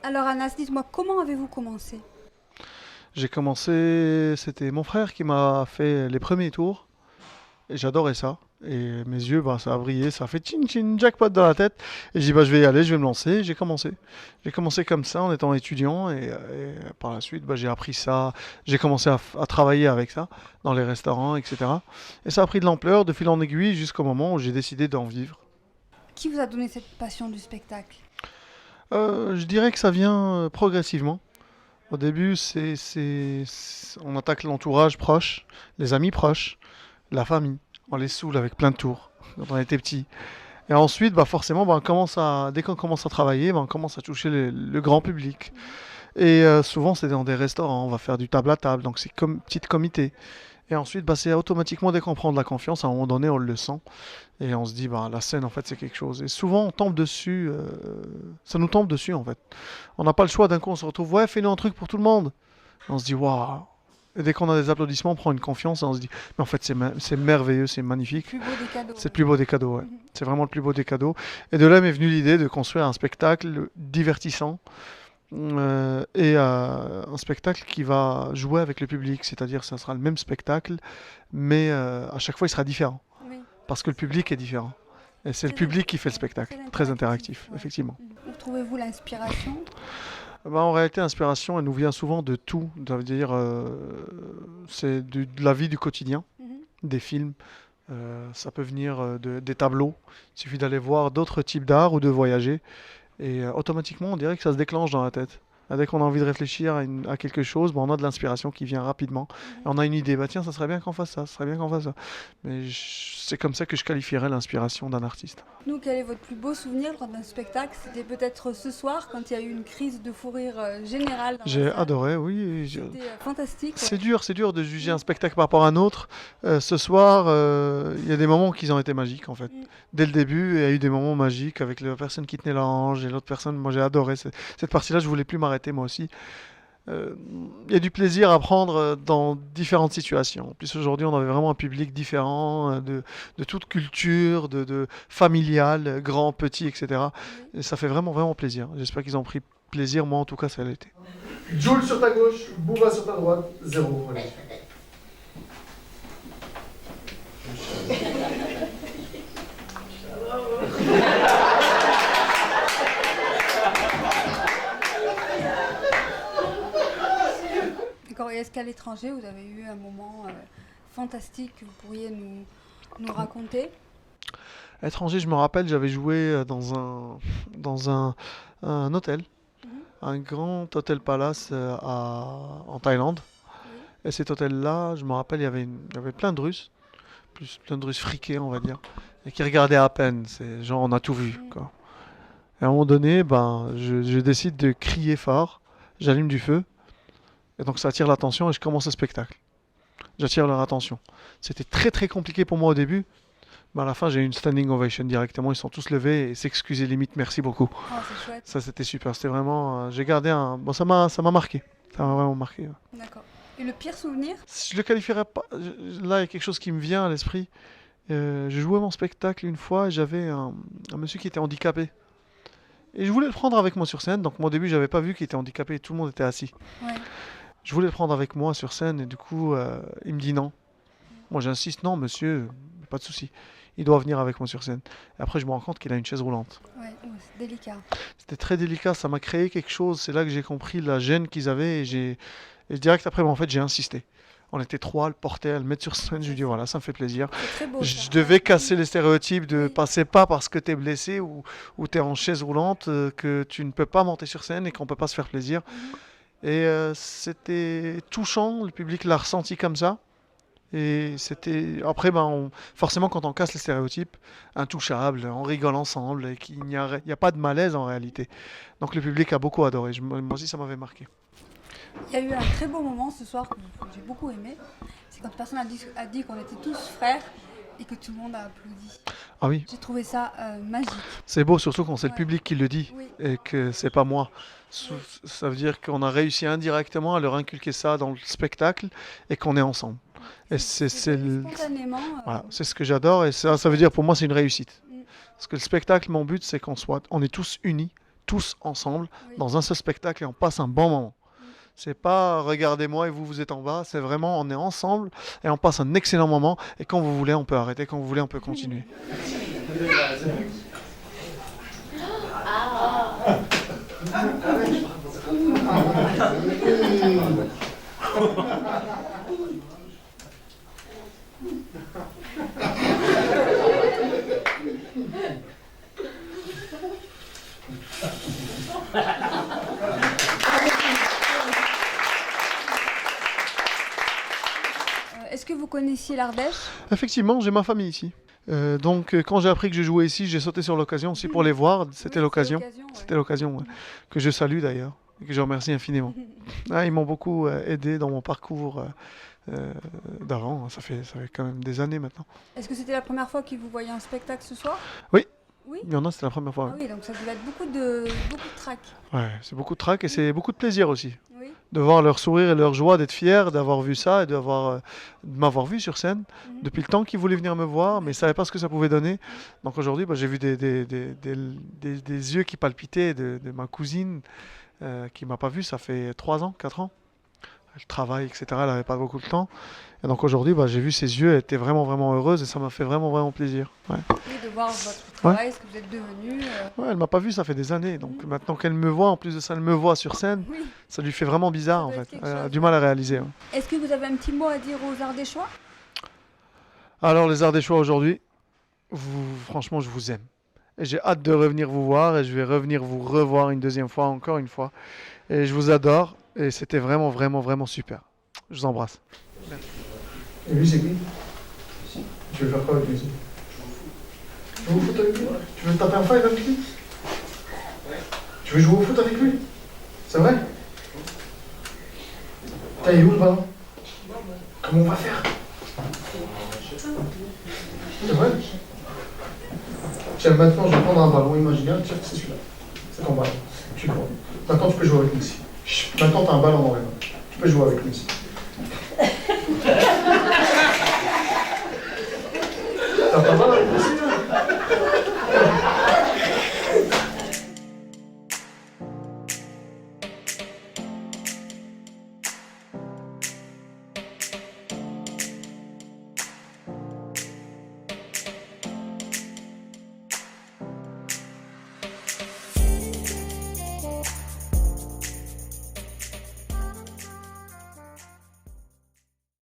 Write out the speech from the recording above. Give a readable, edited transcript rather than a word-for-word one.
Alors Anas, dites-moi, comment avez-vous commencé? J'ai commencé, c'était mon frère qui m'a fait les premiers tours et j'adorais ça. Et mes yeux, bah, ça a brillé, ça a fait tchin tchin jackpot dans la tête. Et j'ai dit, bah, je vais y aller, je vais me lancer. Et j'ai commencé. J'ai commencé comme ça en étant étudiant et par la suite, bah, j'ai appris ça. J'ai commencé à travailler avec ça dans les restaurants, etc. Et ça a pris de l'ampleur de fil en aiguille jusqu'au moment où j'ai décidé d'en vivre. Qui vous a donné cette passion du spectacle? Je dirais que ça vient progressivement. Au début, on attaque l'entourage proche, les amis proches, la famille. On les saoule avec plein de tours quand on était petit. Et ensuite, bah forcément, bah, dès qu'on commence à travailler, bah, on commence à toucher le grand public. Et souvent, c'est dans des restaurants, on va faire du table à table, donc c'est comme petit comité. Et ensuite, bah, c'est automatiquement, dès qu'on prend de la confiance, à un moment donné, on le sent. Et on se dit, bah, la scène, en fait, c'est quelque chose. Et souvent, on tombe dessus, ça nous tombe dessus, en fait. On n'a pas le choix, d'un coup, on se retrouve, ouais, fais-nous un truc pour tout le monde. Et on se dit, waouh. Et dès qu'on a des applaudissements, on prend une confiance et on se dit, mais en fait, c'est merveilleux, c'est magnifique. Plus beau des cadeaux, C'est le ouais. plus beau des cadeaux, ouais. Mhm. C'est vraiment le plus beau des cadeaux. Et de là m'est venue l'idée de construire un spectacle divertissant un spectacle qui va jouer avec le public. C'est-à-dire, ça sera le même spectacle, mais à chaque fois, il sera différent. Oui, Parce que le public est différent. Et c'est le très, public qui fait le ouais, spectacle. très Très interactif, interactif, ouais. effectivement. Mhm. Où trouvez-vous l'inspiration? Bah, en réalité, l'inspiration, elle nous vient souvent de tout. Ça veut dire, c'est de la vie du quotidien, Mhm. des films. Ça peut venir des tableaux. Il suffit d'aller voir d'autres types d'art ou de voyager. Et automatiquement, on dirait que ça se déclenche dans la tête. Dès qu'on a envie de réfléchir à quelque chose, bah, on a de l'inspiration qui vient rapidement. Et Mhm. on a une idée, bah tiens, ça serait bien qu'on fasse ça, ça serait bien qu'on fasse ça. C'est comme ça que je qualifierais l'inspiration d'un artiste. Nous, quel est votre plus beau souvenir lors d'un spectacle? C'était peut-être ce soir, quand il y a eu une crise de fou rire générale dans la J'ai salle. adoré, oui. C'était fantastique, ouais. C'est dur de juger un Mm, spectacle par rapport à un autre. Ce soir, il y a des moments qui ont été magiques en fait. mm. Dès le début, il y a eu des moments magiques avec la personne qui tenait l'ange et l'autre personne. Moi, j'ai adoré cette partie-là. Je voulais plus m'arrêter moi aussi. Euh, Il y a du plaisir à prendre dans différentes situations. En plus, aujourd'hui, on avait vraiment un public différent, de toute culture, de familial, grand, petit, etc. Oui. Et ça fait vraiment, vraiment plaisir. J'espère qu'ils ont pris plaisir. Moi, en tout cas, ça l'a été. Jules sur ta gauche, Bouba sur ta droite, zéro. Voilà. D'accord. Et est-ce qu'à l'étranger, vous avez eu un moment fantastique que vous pourriez nous raconter? À l'étranger, je me rappelle, j'avais joué dans un hôtel, Mhm. un grand hôtel palace en Thaïlande. Oui. Et cet hôtel-là, je me rappelle, il y avait plein de Russes, plein de Russes friqués, on va dire, et qui regardaient à peine. C'est genre, on a tout vu, Mm. quoi. Et à un moment donné, ben, je décide de crier fort, j'allume du feu, et donc ça attire l'attention et je commence le spectacle. J'attire leur attention. C'était très très compliqué pour moi au début, mais à la fin j'ai eu une standing ovation directement. Ils sont tous levés et s'excuser limite. Merci beaucoup. Oh, c'est chouette. Ça c'était super. C'était vraiment. J'ai gardé un. Bon, ça m'a marqué. Ça m'a vraiment marqué. Ouais. D'accord. Et le pire souvenir? Je le qualifierais pas. Là, il y a quelque chose qui me vient à l'esprit. Je jouais mon spectacle une fois et j'avais un monsieur qui était handicapé. Et je voulais le prendre avec moi sur scène. Donc, moi, au début, j'avais pas vu qu'il était handicapé et tout le monde était assis. Ouais. Je voulais le prendre avec moi sur scène et du coup, il me dit non. Moi, j'insiste, non, monsieur, pas de souci. Il doit venir avec moi sur scène. Et après, je me rends compte qu'il a une chaise roulante. Ouais, oh, c'est délicat. C'était très délicat, ça m'a créé quelque chose. C'est là que j'ai compris la gêne qu'ils avaient et direct après, en fait, j'ai insisté. On était trois à le porter, à le mettre sur scène. Je lui dis voilà, ça me fait plaisir. C'est très beau ça. Je devais Ouais. casser les stéréotypes de Oui. passer pas parce que t'es blessé ou t'es en chaise roulante que tu ne peux pas monter sur scène et qu'on peut pas se faire plaisir. Mhm. Et c'était touchant, le public l'a ressenti comme ça. Et c'était. Après, ben, forcément, quand on casse les stéréotypes, intouchables, on rigole ensemble, et il y a pas de malaise en réalité. Donc le public a beaucoup adoré. Moi aussi, ça m'avait marqué. Il y a eu un très beau moment ce soir que j'ai beaucoup aimé. C'est quand personne a dit qu'on était tous frères et que tout le monde a applaudi. Ah oui, J'ai trouvé ça magique. c'est beau, surtout quand c'est le Ouais. public qui le dit Oui, et que c'est pas moi. oui. Ça veut dire qu'on a réussi indirectement à leur inculquer ça dans le spectacle et qu'on est ensemble. Et C'est venu spontanément. voilà, c'est ce que j'adore et ça veut dire pour moi c'est une réussite. Mm, Parce que le spectacle, mon but, c'est on est tous unis, tous ensemble Oui. dans un seul spectacle et on passe un bon moment. C'est pas regardez-moi et vous, vous êtes en bas. C'est vraiment on est ensemble et on passe un excellent moment. Et quand vous voulez, on peut arrêter. Quand vous voulez, on peut continuer. Est-ce que vous connaissiez l'Ardèche? Effectivement, j'ai ma famille ici. Quand j'ai appris que je jouais ici, j'ai sauté sur l'occasion aussi pour les voir. C'était Oui, l'occasion. ouais. C'était l'occasion, ouais. Que je salue d'ailleurs et que je remercie infiniment. Ah, ils m'ont beaucoup aidé dans mon parcours d'avant. Ça fait quand même des années maintenant. Est-ce que c'était la première fois que vous voyez un spectacle ce soir? Oui. Oui. Il y en a, c'était la première fois. Ah oui, donc ça devait être beaucoup de trac. Ouais, c'est beaucoup de trac et c'est beaucoup de plaisir aussi. Oui. De voir leur sourire et leur joie, d'être fiers d'avoir vu ça et de m'avoir vu sur scène Mhm. depuis le temps qu'ils voulaient venir me voir, mais ils ne savaient pas ce que ça pouvait donner. Donc aujourd'hui, j'ai vu des yeux qui palpitaient de ma cousine qui m'a pas vu, ça fait 3 ans, 4 ans. Elle travaille, etc. Elle n'avait pas beaucoup de temps. Et donc aujourd'hui, j'ai vu ses yeux, elle était vraiment, vraiment heureuse et ça m'a fait vraiment, vraiment plaisir. Ouais. Oui, de voir votre travail, ce que vous êtes devenu. Ouais, elle m'a pas vu, ça fait des années. Donc maintenant qu'elle me voit, en plus de ça, elle me voit sur scène, Oui. ça lui fait vraiment bizarre Ça en doit fait. être quelque Elle a chose, du mal à réaliser. Ouais. Est-ce que vous avez un petit mot à dire aux Ardéchois? Alors les Ardéchois aujourd'hui, franchement, je vous aime. Et j'ai hâte de revenir vous voir et je vais revenir vous revoir une deuxième fois, encore une fois. Et je vous adore et c'était vraiment, vraiment, vraiment super. Je vous embrasse. Et lui, c'est qui? Tu veux faire quoi avec lui? Tu veux au foot avec lui? Tu veux taper un five avec lui? Tu veux jouer au foot avec lui? C'est vrai? T'as il est où le ballon? Comment on va faire? C'est vrai? Tiens, maintenant je vais prendre un ballon imaginaire. Tiens, c'est celui-là. C'est ton ballon. Tu le prends. Maintenant tu peux jouer avec Messi. Chut, maintenant t'as un ballon dans les mains. Tu peux jouer avec Messi.